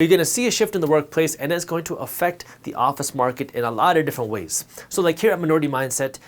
You're going to see a shift in the workplace, and it's going to affect the office market in a lot of different ways. So like here at Minority Mindset,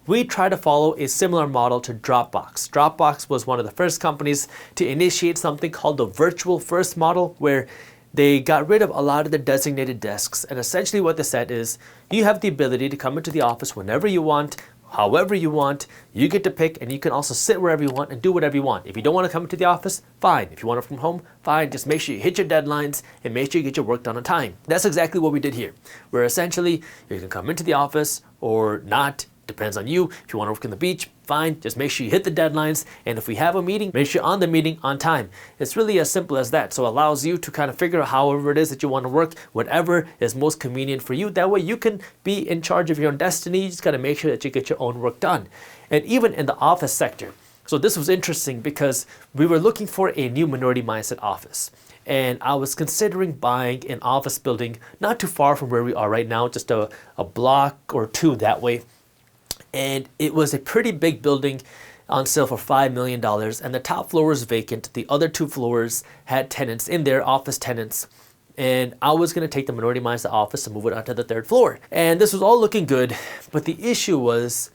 we try to follow a similar model to Dropbox. Dropbox was one of the first companies to initiate something called the virtual first model, where they got rid of a lot of the designated desks. And essentially what they said is, you have the ability to come into the office whenever you want, however you want. You get to pick, and you can also sit wherever you want and do whatever you want. If you don't want to come into the office, fine. If you want it from home, fine. Just make sure you hit your deadlines and make sure you get your work done on time. That's exactly what we did here, where essentially you can come into the office or not. Depends on you. If you want to work on the beach, fine. Just make sure you hit the deadlines. And if we have a meeting, make sure you're on the meeting on time. It's really as simple as that. So it allows you to kind of figure out however it is that you want to work, whatever is most convenient for you. That way you can be in charge of your own destiny. You just got to make sure that you get your own work done. And even in the office sector. So this was interesting because we were looking for a new Minority Mindset office. And I was considering buying an office building not too far from where we are right now, just a block or two that way. And it was a pretty big building on sale for $5 million, and the top floor was vacant. The other two floors had tenants in there, office tenants. And I was going to take the Minority Mindset office and move it onto the third floor. And this was all looking good, but the issue was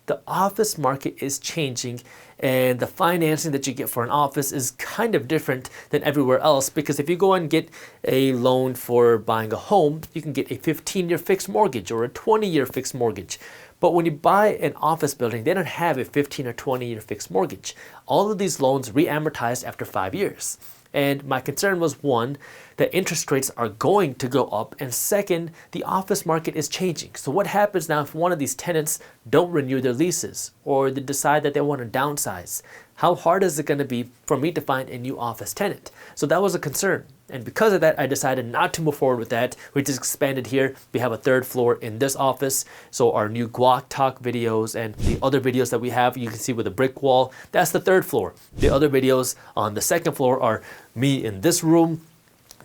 the office market is changing, and the financing that you get for an office is kind of different than everywhere else, because if you go and get a loan for buying a home, you can get a 15-year fixed mortgage or a 20-year fixed mortgage. But when you buy an office building, they don't have a 15 or 20-year fixed mortgage. All of these loans re-amortize after 5 years. And my concern was, one, that interest rates are going to go up, and second, the office market is changing. So what happens now if one of these tenants don't renew their leases, or they decide that they want to downsize? How hard is it going to be for me to find a new office tenant? So that was a concern. And because of that, I decided not to move forward with that. We just expanded here. We have a third floor in this office. So our new Guac Talk videos and the other videos that we have, you can see with a brick wall, that's the third floor. The other videos on the second floor are me in this room,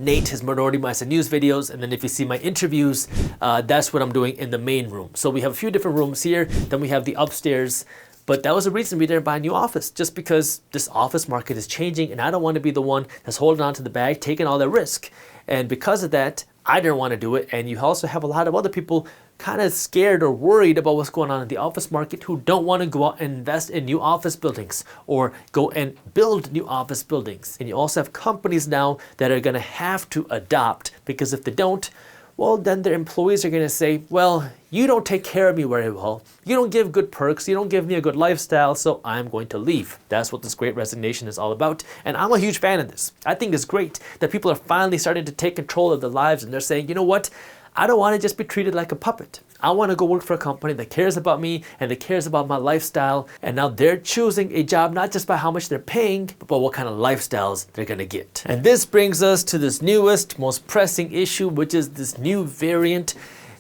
Nate, his Minority Mindset News videos, and then if you see my interviews, that's what I'm doing in the main room. So we have a few different rooms here. Then we have the upstairs. But that was the reason we didn't buy a new office, just because this office market is changing, and I don't want to be the one that's holding on to the bag, taking all the risk. And because of that, I didn't want to do it. And you also have a lot of other people kind of scared or worried about what's going on in the office market who don't want to go out and invest in new office buildings or go and build new office buildings. And you also have companies now that are going to have to adopt, because if they don't, well, then their employees are going to say, well, you don't take care of me very well. You don't give good perks. You don't give me a good lifestyle, so I'm going to leave. That's what this Great Resignation is all about. And I'm a huge fan of this. I think it's great that people are finally starting to take control of their lives, and they're saying, you know what? I don't want to just be treated like a puppet. I want to go work for a company that cares about me and that cares about my lifestyle. And now they're choosing a job not just by how much they're paying, but what kind of lifestyles they're going to get. And this brings us to this newest, most pressing issue, which is this new variant.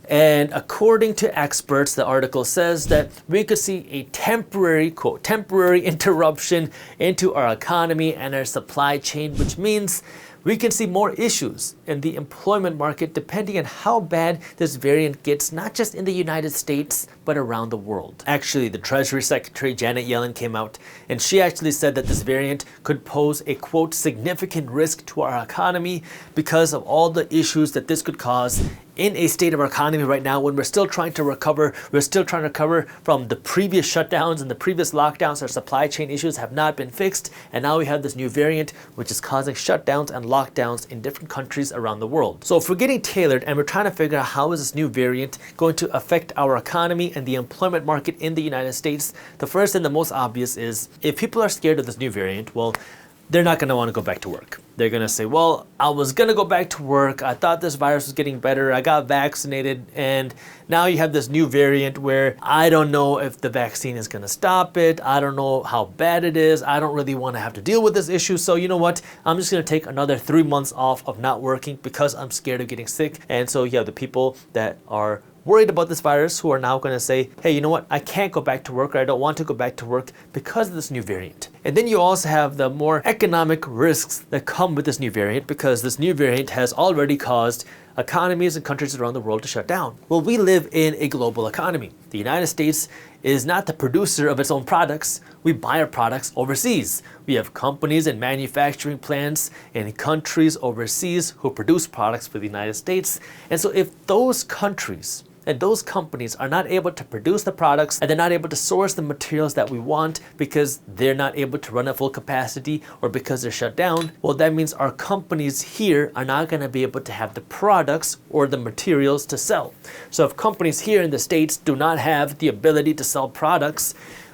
And according to experts, the article says that we could see a temporary, quote, temporary interruption into our economy and our supply chain, which means we can see more issues in the employment market depending on how bad this variant gets, not just in the United States, but around the world. Actually, the Treasury Secretary Janet Yellen came out, and she actually said that this variant could pose a, quote, significant risk to our economy because of all the issues that this could cause in a state of our economy right now when we're still trying to recover. We're still trying to recover from the previous shutdowns and the previous lockdowns. Our supply chain issues have not been fixed. And now we have this new variant, which is causing shutdowns and lockdowns in different countries around the world. So if we're getting tailored and we're trying to figure out how is this new variant going to affect our economy and the employment market in the United States, the first and the most obvious is if people are scared of this new variant, well, they're not going to want to go back to work. They're going to say, well, I was going to go back to work. I thought this virus was getting better. I got vaccinated. And now you have this new variant where I don't know if the vaccine is going to stop it. I don't know how bad it is. I don't really want to have to deal with this issue. So you know what? I'm just going to take another 3 months off of not working because I'm scared of getting sick. And so you have the people that are worried about this virus who are now going to say, hey, you know what? I can't go back to work, or I don't want to go back to work because of this new variant. And then you also have the more economic risks that come with this new variant, because this new variant has already caused economies and countries around the world to shut down. Well, we live in a global economy. The United States is not the producer of its own products. We buy our products overseas. We have companies and manufacturing plants in countries overseas who produce products for the United States. And so if those countries and those companies are not able to produce the products and they're not able to source the materials that we want because they're not able to run at full capacity or because they're shut down, well, that means our companies here are not going to be able to have the products or the materials to sell. So if companies here in the States do not have the ability to sell products,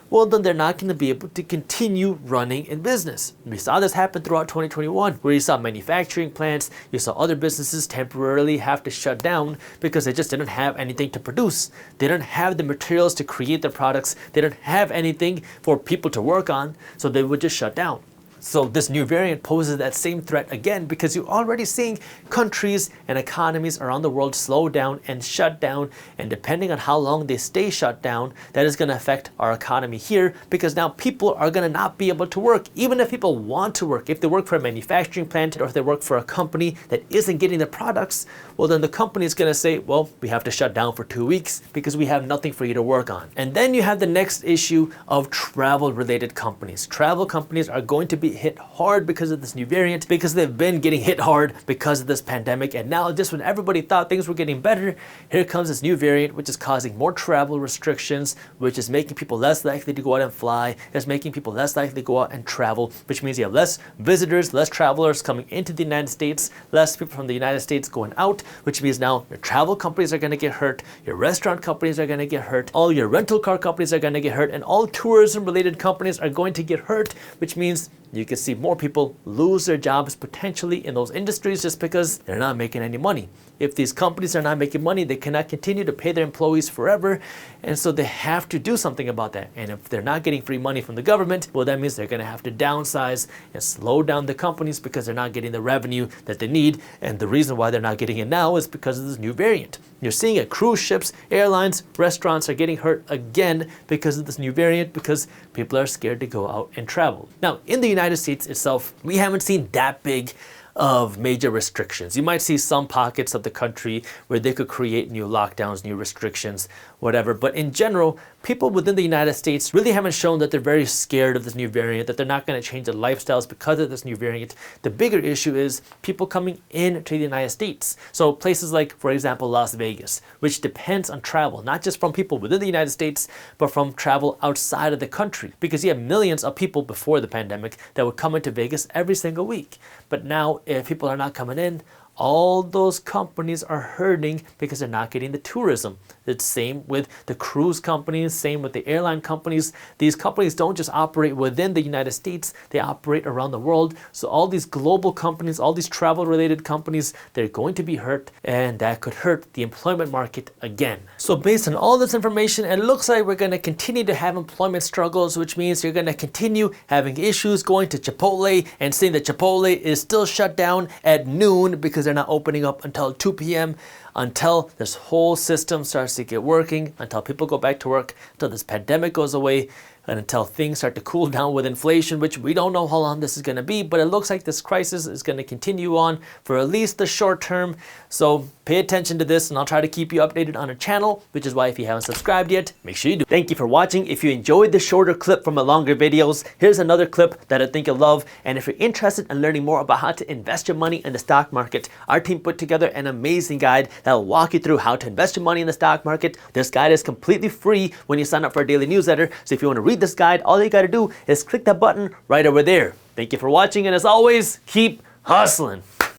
well, then they're not going to be able to continue running in business. We saw this happen throughout 2021, where you saw manufacturing plants, you saw other businesses temporarily have to shut down because they just didn't have anything to produce. They didn't have the materials to create their products. They didn't have anything for people to work on, so they would just shut down. So this new variant poses that same threat again because you're already seeing countries and economies around the world slow down and shut down, and depending on how long they stay shut down, that is going to affect our economy here because now people are going to not be able to work. Even if people want to work, if they work for a manufacturing plant or if they work for a company that isn't getting the products, well, then the company is going to say, well, we have to shut down for 2 weeks because we have nothing for you to work on. And then you have the next issue of travel related companies. Travel companies are going to be hit hard because of this new variant, because they've been getting hit hard because of this pandemic. And now just when everybody thought things were getting better, here comes this new variant, which is causing more travel restrictions, which is making people less likely to go out and fly. It's making people less likely to go out and travel, which means you have less visitors, less travelers coming into the United States, less people from the United States going out, which means now your travel companies are going to get hurt, your restaurant companies are going to get hurt, all your rental car companies are going to get hurt, and all tourism related companies are going to get hurt, which means you can see more people lose their jobs potentially in those industries just because they're not making any money. If these companies are not making money, they cannot continue to pay their employees forever, and so they have to do something about that. And if they're not getting free money from the government, well, that means they're going to have to downsize and slow down the companies because they're not getting the revenue that they need. And the reason why they're not getting it now is because of this new variant. You're seeing it. Cruise ships, airlines, restaurants are getting hurt again because of this new variant because people are scared to go out and travel. Now, in the United States itself, we haven't seen that big of major restrictions. You might see some pockets of the country where they could create new lockdowns, new restrictions, whatever. But in general, people within the United States really haven't shown that they're very scared of this new variant, that they're not going to change their lifestyles because of this new variant. The bigger issue is people coming into the United States. So places like, for example, Las Vegas, which depends on travel, not just from people within the United States, but from travel outside of the country. Because you have millions of people before the pandemic that would come into Vegas every single week. But now, if people are not coming in, all those companies are hurting because they're not getting the tourism. It's same with the cruise companies, same with the airline companies. These companies don't just operate within the United States, they operate around the world. So all these global companies, all these travel related companies, they're going to be hurt, and that could hurt the employment market again. So based on all this information, it looks like we're going to continue to have employment struggles, which means you're going to continue having issues going to Chipotle and seeing that Chipotle is still shut down at noon because they're not opening up until 2 p.m. until this whole system starts to get working, until people go back to work, until this pandemic goes away, and until things start to cool down with inflation, which we don't know how long this is going to be, but it looks like this crisis is going to continue on for at least the short term. So pay attention to this, and I'll try to keep you updated on our channel, which is why if you haven't subscribed yet, make sure you do. Thank you for watching. If you enjoyed the shorter clip from the longer videos, here's another clip that I think you'll love. And if you're interested in learning more about how to invest your money in the stock market, our team put together an amazing guide that will walk you through how to invest your money in the stock market. This guide is completely free when you sign up for our daily newsletter. So if you want to read this guide, all you got to do is click that button right over there. Thank you for watching, and as always, keep hustling.